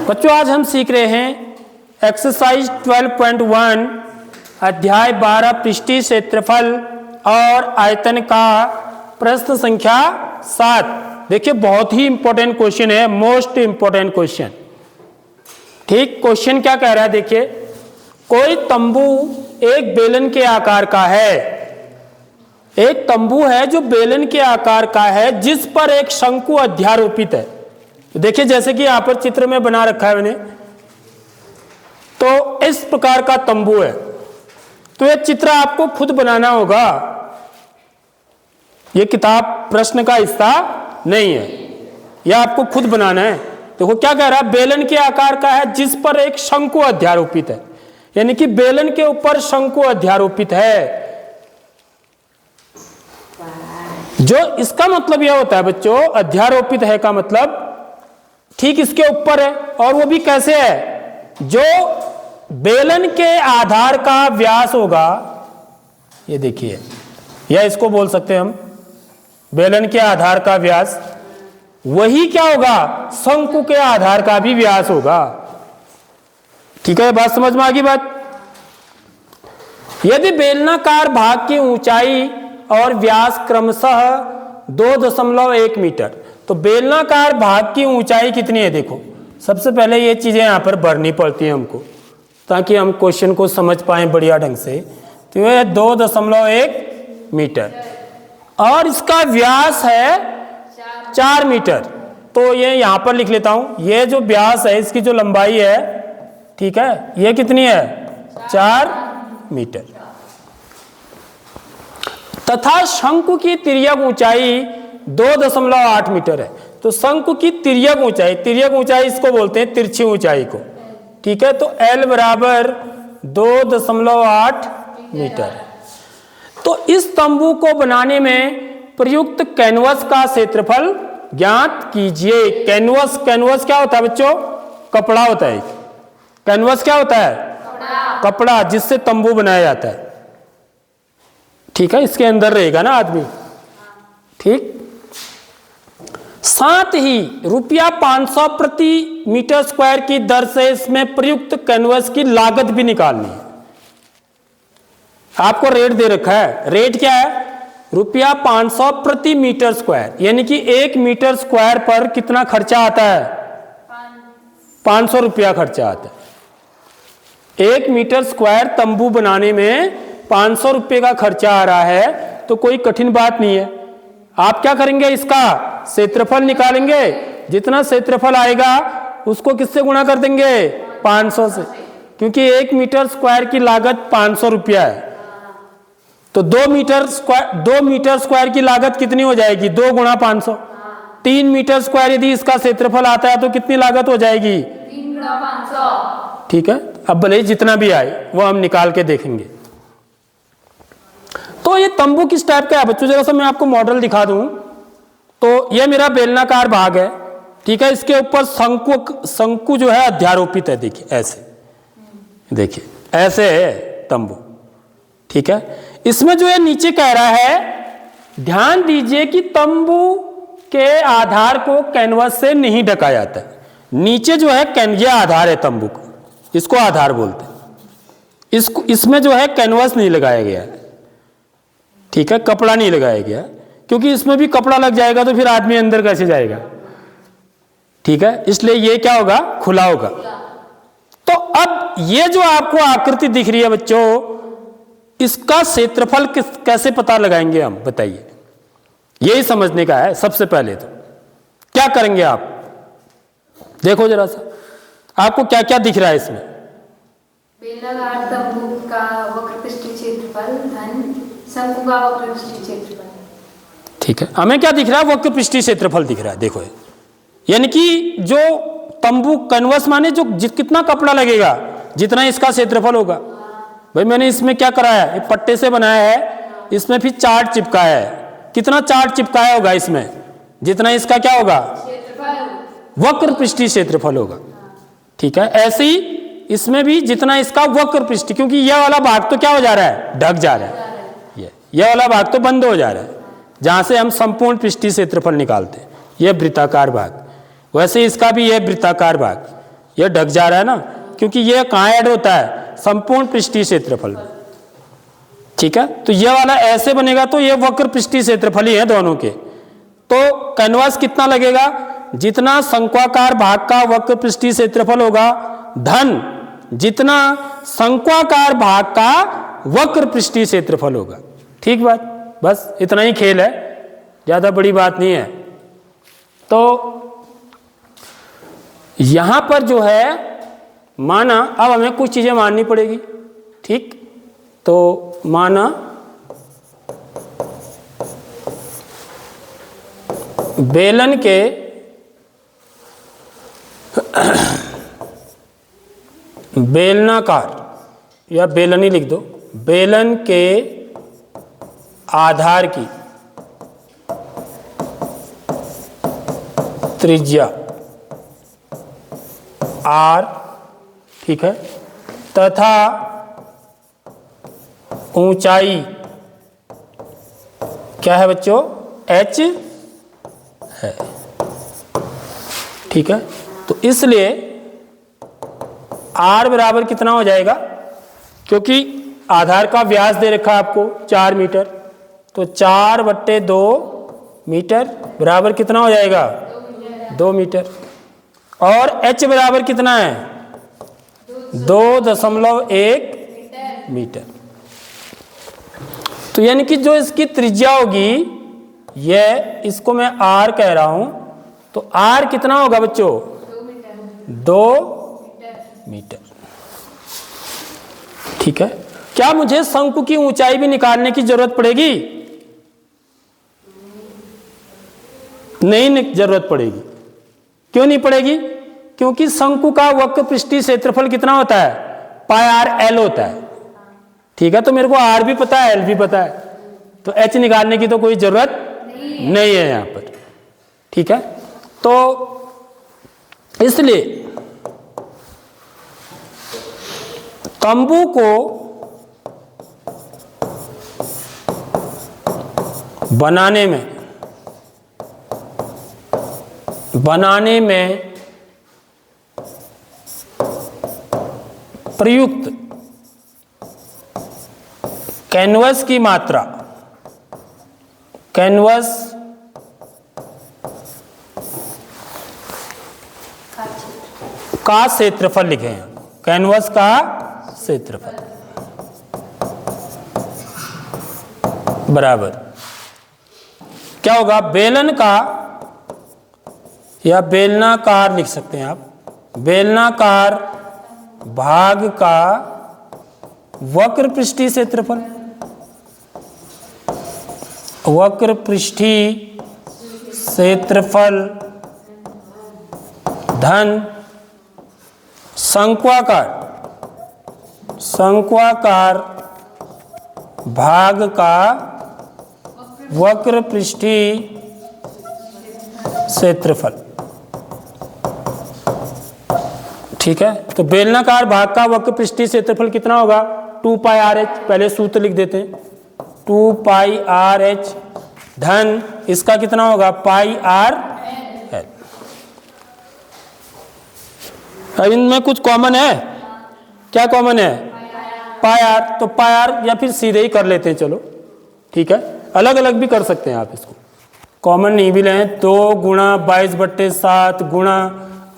बच्चों आज हम सीख रहे हैं एक्सरसाइज 12.1 अध्याय 12 पृष्ठीय क्षेत्रफल और आयतन का प्रश्न संख्या 7। देखिए बहुत ही इंपॉर्टेंट क्वेश्चन है, मोस्ट इंपॉर्टेंट क्वेश्चन। ठीक, क्वेश्चन क्या कह रहा है देखिए, कोई तंबू एक बेलन के आकार का है। एक तंबू है जो बेलन के आकार का है जिस पर एक शंकु अध्यारोपित है। देखिए जैसे कि यहां पर चित्र में बना रखा है मैंने, तो इस प्रकार का तंबू है। तो यह चित्र आपको खुद बनाना होगा, यह किताब प्रश्न का हिस्सा नहीं है, यह आपको खुद बनाना है। देखो क्या कह रहा है, बेलन के आकार का है जिस पर एक शंकु अध्यारोपित है, यानी कि बेलन के ऊपर शंकु अध्यारोपित है। जो इसका मतलब यह होता है बच्चों, अध्यारोपित है का मतलब ठीक इसके ऊपर है, और वो भी कैसे है, जो बेलन के आधार का व्यास होगा, ये देखिए, या इसको बोल सकते हैं हम बेलन के आधार का व्यास, वही क्या होगा, शंकु के आधार का भी व्यास होगा। ठीक है, बात समझ में आ गई बात। यदि बेलनाकार भाग की ऊंचाई और व्यास क्रमशः 2.1 मीटर, तो बेलनाकार भाग की ऊंचाई कितनी है, देखो सबसे पहले ये चीजें यहां पर भरनी पड़ती हैं हमको, ताकि हम क्वेश्चन को समझ पाएं बढ़िया ढंग से। तो यह 2.1 मीटर और इसका व्यास है 4 मीटर। तो ये यहां पर लिख लेता हूं, ये जो व्यास है इसकी जो लंबाई है, ठीक है, ये कितनी है, 4 मीटर। तथा शंकु की तिर्यक ऊंचाई 2.8 मीटर है। तो शंकु की तिर्यक ऊंचाई इसको बोलते हैं तिरछी ऊंचाई को, ठीक है। तो L बराबर 2.8 मीटर है। तो इस तंबू को बनाने में प्रयुक्त कैनवस का क्षेत्रफल ज्ञात कीजिए। कैनवस क्या होता है बच्चों, कपड़ा होता है। कैनवस क्या होता है, कपड़ा जिससे तंबू बनाया जाता है, ठीक है, इसके अंदर रहेगा ना आदमी, ठीक। साथ ही ₹500 प्रति मीटर स्क्वायर की दर से इसमें प्रयुक्त कैनवस की लागत भी निकालनी है। आपको रेट दे रखा है, रेट क्या है, ₹500 प्रति मीटर स्क्वायर, यानी कि 1 मीटर स्क्वायर पर कितना खर्चा आता है, 500 रुपया खर्चा आता है। 1 मीटर स्क्वायर तंबू बनाने में 500 रुपये का खर्चा आ रहा है, तो कोई कठिन बात नहीं है। आप क्या करेंगे, इसका क्षेत्रफल निकालेंगे, जितना क्षेत्रफल आएगा उसको किससे गुणा कर देंगे, 500 से, क्योंकि 1 मीटर स्क्वायर की लागत 500 रुपया है। तो 2 मीटर स्क्वायर की लागत कितनी हो जाएगी, 2 गुणा 500। 3 मीटर स्क्वायर यदि इसका क्षेत्रफल आता है तो कितनी लागत हो जाएगी, 3 गुणा 500। ठीक है। अब भले जितना भी आए वो हम निकाल के देखेंगे। तो ये तंबू किस टाइप का है बच्चों, जरा सा मैं आपको मॉडल दिखा दूं। तो ये मेरा बेलनाकार भाग है, ठीक है, इसके ऊपर शंकु जो है अध्यारोपित है। देखिए ऐसे, देखिए ऐसे है तंबू, ठीक है। इसमें जो है नीचे कह रहा है, ध्यान दीजिए कि तंबू के आधार को कैनवस से नहीं ढका जाता है। नीचे जो है ये आधार है तंबू को, इसको आधार बोलते हैं। इसमें जो है कैनवस नहीं लगाया गया है, ठीक है, कपड़ा नहीं लगाया गया, क्योंकि इसमें भी कपड़ा लग जाएगा तो फिर आदमी अंदर कैसे जाएगा, ठीक है, इसलिए ये क्या होगा, खुला होगा। तो अब ये जो आपको आकृति दिख रही है बच्चों, इसका क्षेत्रफल कैसे पता लगाएंगे हम, बताइए। यही समझने का है। सबसे पहले तो क्या करेंगे आप, देखो जरा सा आपको क्या क्या दिख रहा है इसमें। बेलनाकार तंबू का वक्रपृष्ठीय क्षेत्रफल धन शंकु का वक्रपृष्ठीय क्षेत्रफल, ठीक है। हमें क्या दिख रहा है, वक्रपृष्ठीय क्षेत्रफल दिख रहा है। देखो यानी कि जो तंबू कैनवस माने जो कितना कपड़ा लगेगा जितना इसका क्षेत्रफल होगा। भाई मैंने इसमें क्या कराया है, पट्टे से बनाया है, इसमें फिर चार्ट चिपकाया है। कितना चार्ट चिपकाया होगा इसमें, जितना इसका क्या होगा, वक्रपृष्ठीय क्षेत्रफल होगा, ठीक है। ऐसे ही इसमें भी जितना इसका वक्रपृष्ठीय, क्योंकि यह वाला भाग तो क्या हो जा रहा है, ढक जा रहा है, यह वाला भाग तो बंद हो जा रहा है, जहां से हम संपूर्ण पृष्ठीय क्षेत्रफल निकालते हैं। यह वृत्ताकार भाग, वैसे इसका भी यह वृत्ताकार भाग, ये ढक जा रहा है ना, क्योंकि ये कहाँ ऐड होता है, संपूर्ण पृष्ठीय क्षेत्रफल। ठीक है, तो ये वाला ऐसे बनेगा तो ये वक्र पृष्ठीय क्षेत्रफल ही है दोनों के। तो कैनवास कितना लगेगा, जितना शंक्वाकार भाग का वक्र पृष्ठीय क्षेत्रफल होगा धन जितना शंक्वाकार भाग का वक्र पृष्ठीय क्षेत्रफल होगा। ठीक बात, बस इतना ही खेल है, ज्यादा बड़ी बात नहीं है। तो यहां पर जो है माना, अब हमें कुछ चीजें माननी पड़ेगी। ठीक, तो माना बेलन के बेलनाकार या बेलनी लिख दो, बेलन के आधार की त्रिज्या r, ठीक है, तथा ऊंचाई क्या है बच्चों, h है। ठीक है, तो इसलिए r बराबर कितना हो जाएगा, क्योंकि आधार का व्यास दे रखा है आपको 4 मीटर, तो 4/2 मीटर बराबर कितना हो जाएगा, 2 मीटर। और h बराबर कितना है, 2.1 मीटर। तो यानी कि जो इसकी त्रिज्या होगी, यह इसको मैं r कह रहा हूं, तो r कितना होगा बच्चों, 2 मीटर। ठीक है, क्या मुझे शंकु की ऊंचाई भी निकालने की जरूरत पड़ेगी, नहीं जरूरत पड़ेगी। क्यों नहीं पड़ेगी, क्योंकि शंकु का वक्र पृष्ठीय क्षेत्रफल कितना होता है, πr/l होता है। ठीक है, तो मेरे को r भी पता है, l भी पता है, तो h निकालने की तो कोई जरूरत नहीं है यहां पर। ठीक है, तो इसलिए तंबू को बनाने में प्रयुक्त कैनवस की मात्रा, कैनवस का क्षेत्रफल लिखे हैं, कैनवस का क्षेत्रफल बराबर क्या होगा, बेलन का या बेलनाकार लिख सकते हैं आप, बेलनाकार भाग का वक्र पृष्ठीय क्षेत्रफल, वक्र पृष्ठीय क्षेत्रफल धन शंक्वाकार भाग का वक्र पृष्ठीय क्षेत्रफल। ठीक है, तो बेलनाकार भाग का वक्र पृष्ठीय क्षेत्रफल कितना होगा, 2πrh, पहले सूत्र लिख देते हैं, 2πrh धन इसका कितना होगा, πr। अब इनमें कुछ कॉमन है, क्या कॉमन है, πr, तो πr या फिर सीधे ही कर लेते हैं, चलो ठीक है, अलग अलग भी कर सकते हैं आप इसको, कॉमन नहीं भी लें। 2 गुणा 22/7 गुणा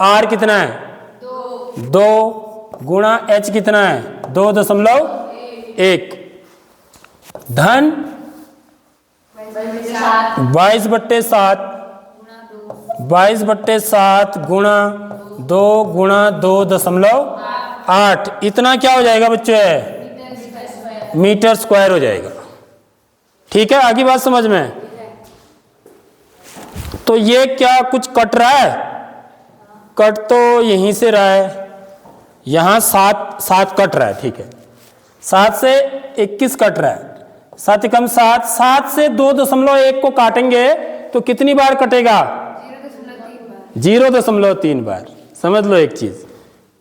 r कितना है, 2 गुणा h कितना है, 2.1 धन 22/7 गुणा 2 गुणा 2.8, इतना क्या हो जाएगा बच्चे, मीटर स्क्वायर हो जाएगा। ठीक है, आगे बात समझ में। तो ये क्या कुछ कट रहा है, कट तो यहीं से रहा है, यहां 7 कट रहा है। ठीक है, 7 से 21 कट रहा है, 7 कम 7 से 2.1 को काटेंगे तो कितनी बार कटेगा, 0.3 बार। समझ लो एक चीज,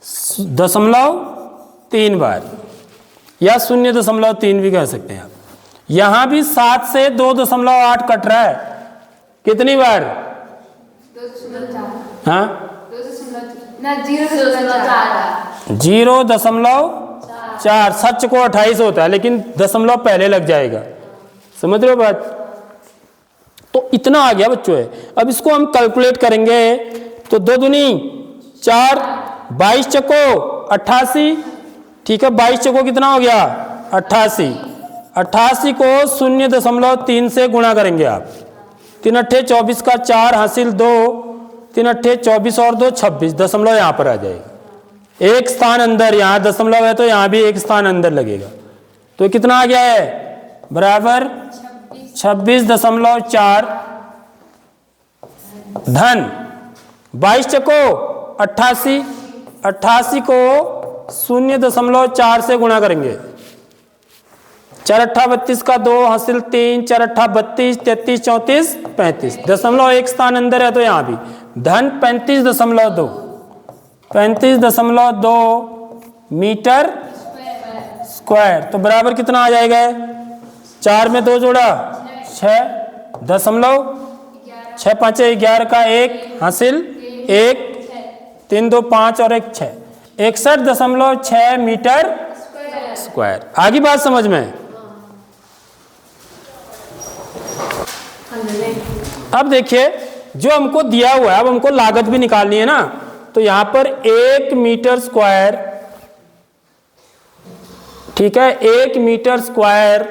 0.3 बार या 0.3 भी कह सकते हैं आप। यहां भी 7 से 2.8 कट रहा है, कितनी बार, हाँ ना 0.4 0.4 सच को 28 होता है, लेकिन दशमलव पहले लग जाएगा। समझ रहे हो बात? तो इतना आ गया बच्चों है। अब इसको हम कैलकुलेट करेंगे तो 2 दूनी 4, 22 चको 88, ठीक है। 22 चको कितना हो गया? 88। 88 को 0.3 से गुणा करेंगे आप। 3 अट्ठे 24 का 4 हासिल 2, 3 अट्ठे 24 और 2 26, दशमलव यहाँ पर आ जाएगा। एक स्थान अंदर, यहाँ दशमलव है तो यहाँ भी एक स्थान अंदर लगेगा। तो कितना आ गया है? बराबर 26.4 धन 22 चको 88, 88 को 0.4 से गुणा करेंगे। 4 अट्ठा 32 का 2 हासिल 3, 4 अट्ठा 32, 33 34 35, दशमलव एक स्थान अंदर है तो यहाँ भी धन 35.2, 35.2 मीटर स्क्वायर। तो बराबर कितना आ जाएगा? 4 में 2 जोड़ा 6 दशमलव 6 5 11 का 1 हासिल 1, 3 2 5 और 1 6, 61.6 मीटर स्क्वायर। आगे बात समझ में? अब देखिए जो हमको दिया हुआ है, अब हमको लागत भी निकालनी है ना, तो यहां पर 1 मीटर स्क्वायर, ठीक है, 1 मीटर स्क्वायर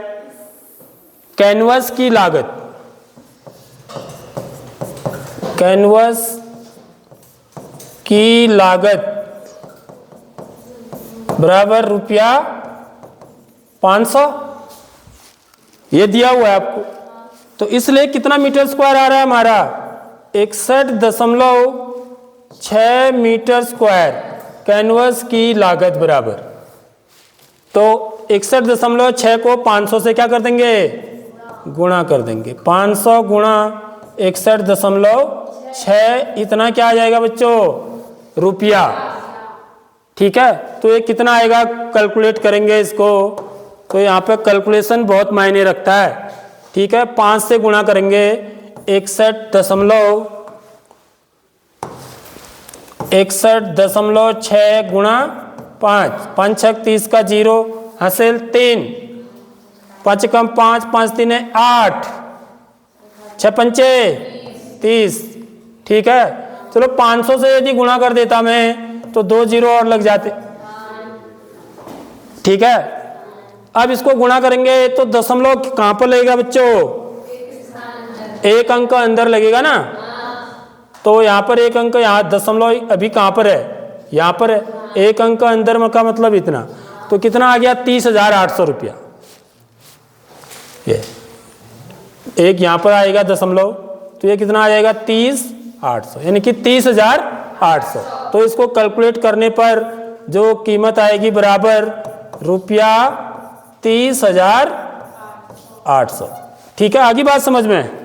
कैनवस की लागत, कैनवस की लागत बराबर रुपया 500, ये दिया हुआ है आपको। तो इसलिए कितना मीटर स्क्वायर आ रहा है हमारा? 61.6 मीटर स्क्वायर कैनवस की लागत बराबर। तो 61.6 को 500 से क्या कर देंगे? गुणा कर देंगे। 500 गुणा 61.6, इतना क्या आ जाएगा बच्चों? रुपया। ठीक है, तो ये कितना आएगा? कैलकुलेट करेंगे इसको, तो यहाँ पे कैलकुलेशन बहुत मायने रखता है। ठीक है, 5 से गुणा करेंगे 61.6 गुणा 5, 5 6 30 का 0 हासिल 3, 5 कम 5, 5 3 8, 6 पंचे 30। ठीक है, चलो 500 से यदि गुणा कर देता मैं तो 2 0 और लग जाते। ठीक है, अब इसको गुणा करेंगे तो दशमलव कहां पर लगेगा बच्चों? एक अंक अंदर लगेगा ना, तो यहां पर एक अंक, यहाँ दशमलव अभी कहां पर है? यहां पर है। एक अंक अंदर का मतलब इतना, तो कितना आ गया? 30,800 रुपया। ये एक यहां पर आएगा दशमलव, तो ये कितना आ जाएगा? 30,800, यानी कि 30,800। तो इसको कैलकुलेट करने पर जो कीमत आएगी बराबर रुपया 30,800। ठीक है, आगे बात समझ में?